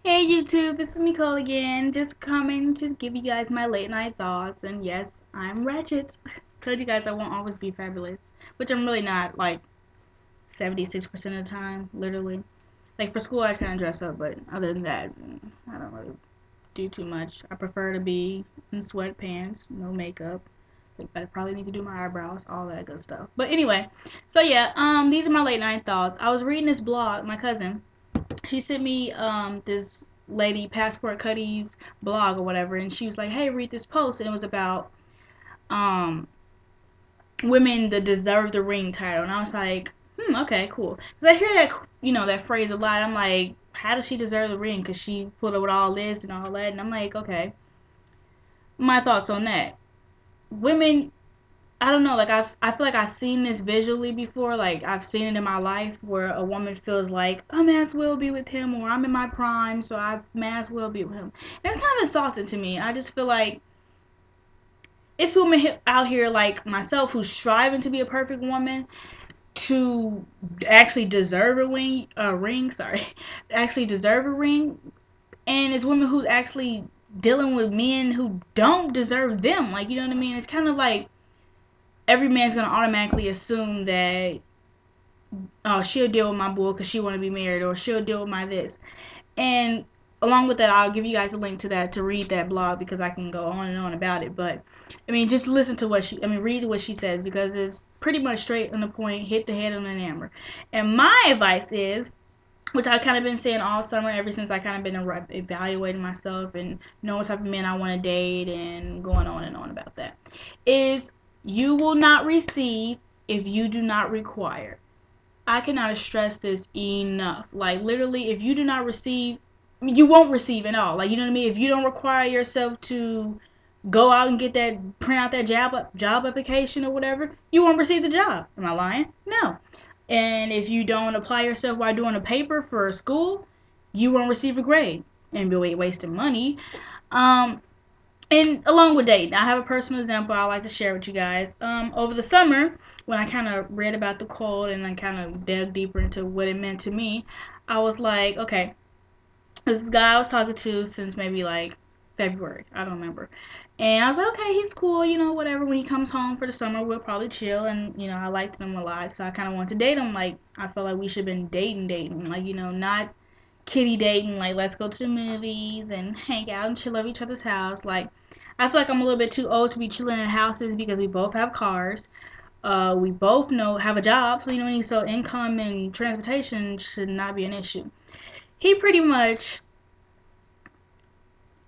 Hey YouTube, this is Nicole again, just coming to give you guys my late night thoughts. And yes, I'm ratchet. Told you guys I won't always be fabulous, which I'm really not, like 76% of the time, literally. Like for school I kind of dress up, but other than that, I don't really do too much. I prefer to be in sweatpants, no makeup. Like I probably need to do my eyebrows, all that good stuff. But anyway, so yeah, these are my late night thoughts. I was reading this blog, my cousin she sent me this lady Passport Cuddy's blog or whatever, and she was like, "Hey, read this post," and it was about um women that deserve the ring title, and I was like, okay, cool. Cause I hear that that phrase a lot. I'm like, how does she deserve the ring? Cause she put up with all this and all that, and I'm like, okay, my thoughts on that. Women I don't know, like I feel like I've seen this visually before, like I've seen it in my life where a woman feels like I might as well be with him, or I'm in my prime, so I might as well be with him. And it's kind of insulting to me. I just feel like it's women out here like myself who's striving to be a perfect woman to actually deserve a ring, sorry, actually deserve a ring, and it's women who actually dealing with men who don't deserve them. Like, you know what I mean? It's kind of like every man's gonna automatically assume that oh, she'll deal with my bull because she want to be married, or she'll deal with my this. And along with that, I'll give you guys a link to that to read that blog because I can go on and on about it. But I mean, just listen to read what she says because it's pretty much straight on the point, hit the head on the hammer. And my advice is, which I've kind of been saying all summer ever since I kind of been evaluating myself and knowing what type of men I want to date and going on and on about that, is you will not receive if you do not require. I cannot stress this enough. Like literally, if you do not receive, you won't receive at all. Like, you know what I mean. If you don't require yourself to go out and get that, print out that job application or whatever, you won't receive the job. Am I lying? No. And if you don't apply yourself while doing a paper for school, you won't receive a grade and be wasting money. Um, and along with dating, I have a personal example I like to share with you guys. Over the summer, when I kind of read about the quote and then kind of dug deeper into what it meant to me, I was like, okay, this guy I was talking to since maybe like February, I don't remember. And I was like, okay, he's cool, whatever. When he comes home for the summer, we'll probably chill. And, I liked him a lot. So I kind of wanted to date him. Like, I felt like we should have been dating. Like, not kitty dating. Like, let's go to the movies and hang out and chill at each other's house. Like, I feel like I'm a little bit too old to be chilling in houses because we both have cars. We both have a job. So, so income and transportation should not be an issue. He pretty much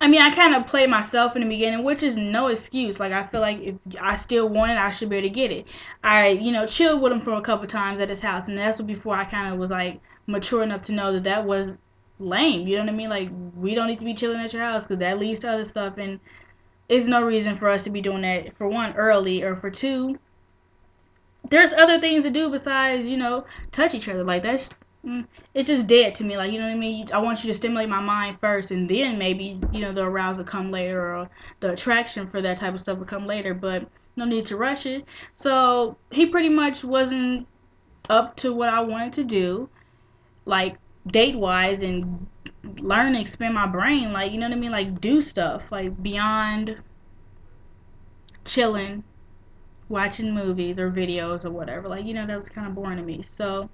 I kind of played myself in the beginning, which is no excuse. Like, I feel like if I still want it, I should be able to get it. I, chilled with him for a couple times at his house, and that's before I kind of was like mature enough to know that that was lame. You know what I mean? Like, we don't need to be chilling at your house because that leads to other stuff, and there's no reason for us to be doing that. For one, early, or for two, there's other things to do besides touch each other. Like that's it's just dead to me. Like, you know what I mean? I want you to stimulate my mind first, and then maybe the arousal will come later, or the attraction for that type of stuff will come later. But no need to rush it. So he pretty much wasn't up to what I wanted to do, like date wise, and learn and expand my brain. Like, you know what I mean? Like, do stuff like beyond chilling, watching movies or videos or whatever. Like, that was kind of boring to me. So,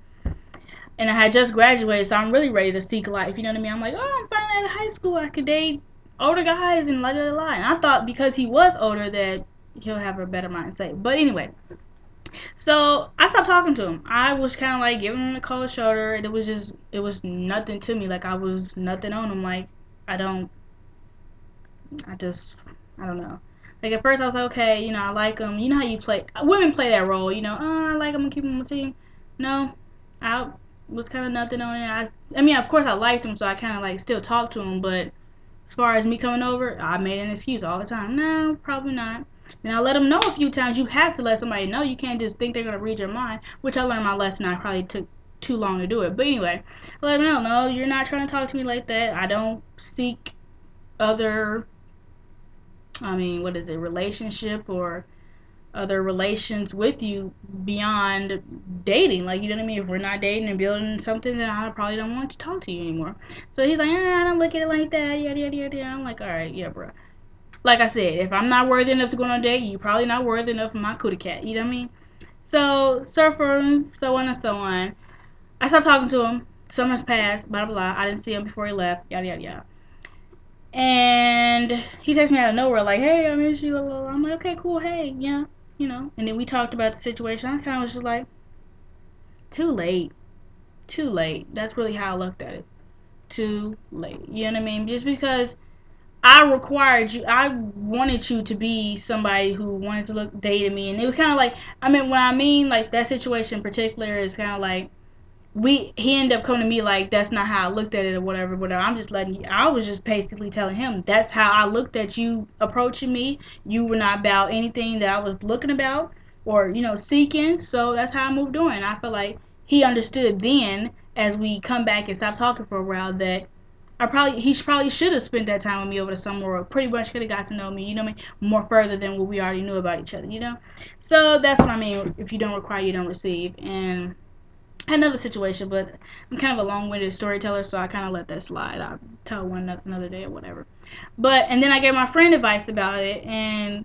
and I had just graduated, so I'm really ready to seek life. You know what I mean? I'm like, oh, I'm finally out of high school. I could date older guys and la la la. And I thought because he was older that he'll have a better mindset. But anyway, so I stopped talking to him. I was kind of like giving him the cold shoulder, and it was nothing to me. Like, I was nothing on him. Like, I don't, I just, I don't know. Like, at first I was like, okay, I like him. You know how you play, women play that role, oh, I like him and keep him on my team. No, I was kind of nothing on it. I mean, of course I liked him, so I kind of like still talked to him, but as far as me coming over, I made an excuse all the time. No, probably not. And I let them know a few times. You have to let somebody know. You can't just think they're going to read your mind, which I learned my lesson. I probably took too long to do it. But anyway, I let them know, no, you're not trying to talk to me like that. I don't seek other, what is it, relationship or other relations with you beyond dating. Like, you know what I mean? If we're not dating and building something, then I probably don't want to talk to you anymore. So he's like, I don't look at it like that, yada, yada, yada. I'm like, alright, yeah, bro. Like I said, if I'm not worthy enough to go on a date, you're probably not worthy enough of my cootie cat. You know what I mean? So, surfer, so on and so on. I stopped talking to him. Summers passed, blah, blah, blah. I didn't see him before he left, yada, yada, yada. And he texted me out of nowhere, like, hey, I miss you. I'm like, okay, cool, hey, yeah, you know. And then we talked about the situation. I kind of was just like, too late. Too late. That's really how I looked at it. Too late. You know what I mean? Just because I required you, I wanted you to be somebody who wanted to look, dated me. And it was kind of like, like, that situation in particular is kind of like, he ended up coming to me like that's not how I looked at it or whatever. I'm just letting you. I was just basically telling him that's how I looked at you approaching me. You were not about anything that I was looking about or seeking. So that's how I moved on. And I feel like he understood then as we come back and stop talking for a while that he probably should have spent that time with me over the summer or pretty much could have got to know me. You know what I mean? More further than what we already knew about each other. So that's what I mean. If you don't require, you don't receive. And another situation, but I'm kind of a long-winded storyteller, so I kind of let that slide. I'll tell one another day or whatever. And then I gave my friend advice about it, and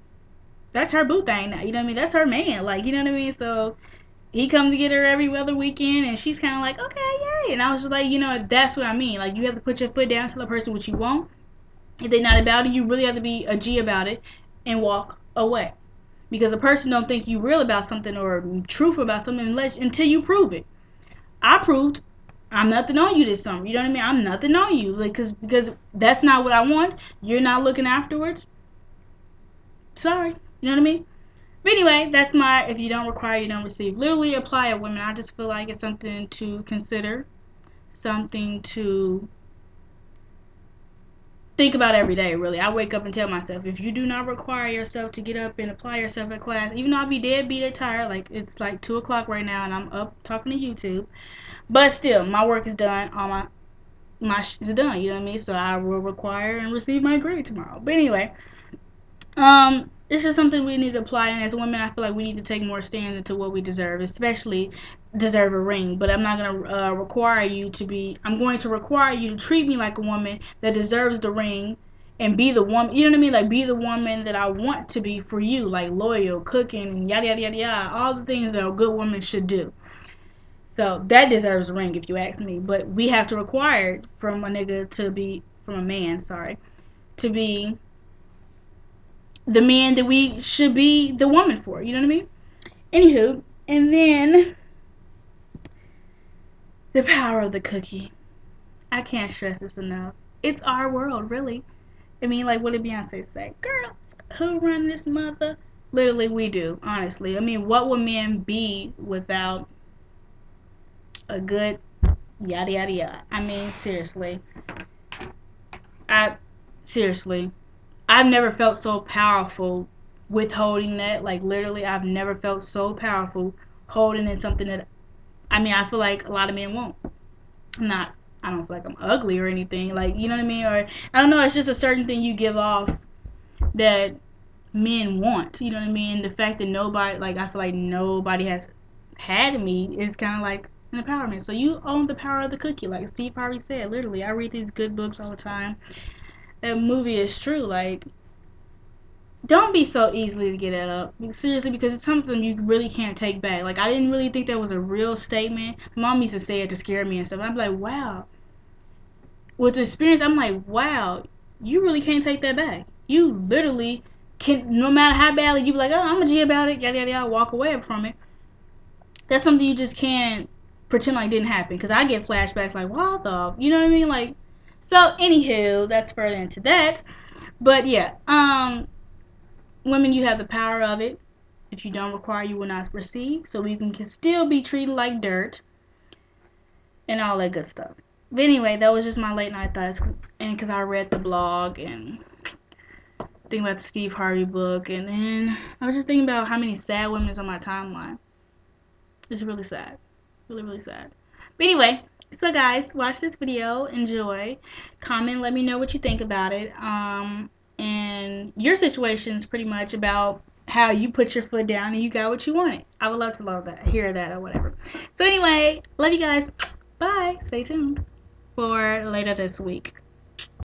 that's her boo thing now. You know what I mean? That's her man. Like, you know what I mean? So he comes to get her every other weekend, and she's kind of like, okay, yay. And I was just like, that's what I mean. Like, you have to put your foot down, tell a person what you want. If they're not about it, you really have to be a G about it and walk away. Because a person don't think you real about something or truthful about something until you prove it. I proved I'm nothing on you this summer. You know what I mean? I'm nothing on you. Like, because that's not what I want. You're not looking afterwards. Sorry. You know what I mean? But anyway, that's my if you don't require, you don't receive. Literally apply it, women. I just feel like it's something to consider. Something to think about every day, really. I wake up and tell myself, if you do not require yourself to get up and apply yourself at class, even though I'll be dead, beat it, tired, like it's like 2 o'clock right now and I'm up talking to YouTube. But still, my work is done. All my shit is done. You know what I mean? So I will require and receive my grade tomorrow. But anyway, it's just something we need to apply. And as women, I feel like we need to take more stand into what we deserve, especially deserve a ring. But I'm not gonna require you to be. I'm going to require you to treat me like a woman that deserves the ring. And be the woman, you know what I mean? Like, be the woman that I want to be for you. Like, loyal, cooking, yada, yada, yada, yada. All the things that a good woman should do. So that deserves a ring if you ask me. But we have to require from a nigga to be, from a man, sorry, to be the man that we should be the woman for. You know what I mean? Anywho, and then the power of the cookie. I can't stress this enough. It's our world, really. I mean, like, what did Beyonce say? Girls, who run this mother? Literally, we do, honestly. I mean, what would men be without a good yada yada yada? I mean, seriously. I seriously, I've never felt so powerful withholding that. Like, literally, I've never felt so powerful holding in something that I feel like a lot of men won't. I don't feel like I'm ugly or anything. Like, you know what I mean? Or I don't know. It's just a certain thing you give off that men want. You know what I mean? The fact that nobody, like, I feel like nobody has had me is kind of like an empowerment. So you own the power of the cookie, like Steve Harvey said. Literally, I read these good books all the time. That movie is true. Like, don't be so easily to get it up. Seriously, because it's something you really can't take back. Like, I didn't really think that was a real statement. Mom used to say it to scare me and stuff. I'd be like, wow. With the experience, I'm like, wow, you really can't take that back. You literally can, no matter how badly you be like, oh, I'm a G about it, yada yada yada, walk away from it. That's something you just can't pretend like didn't happen. Because I get flashbacks like, what the, you know what I mean? Like, so anywho, that's further into that. But yeah, women, you have the power of it. If you don't require, you will not receive. So we can still be treated like dirt and all that good stuff. But anyway, that was just my late night thoughts, and because I read the blog and thinking about the Steve Harvey book, and then I was just thinking about how many sad women is on my timeline. It's really sad, really really sad. But anyway, so guys, watch this video, enjoy, comment, let me know what you think about it. And your situation is pretty much about how you put your foot down and you got what you wanted. I would love to hear that or whatever. So anyway, love you guys. Bye. Stay tuned for later this week.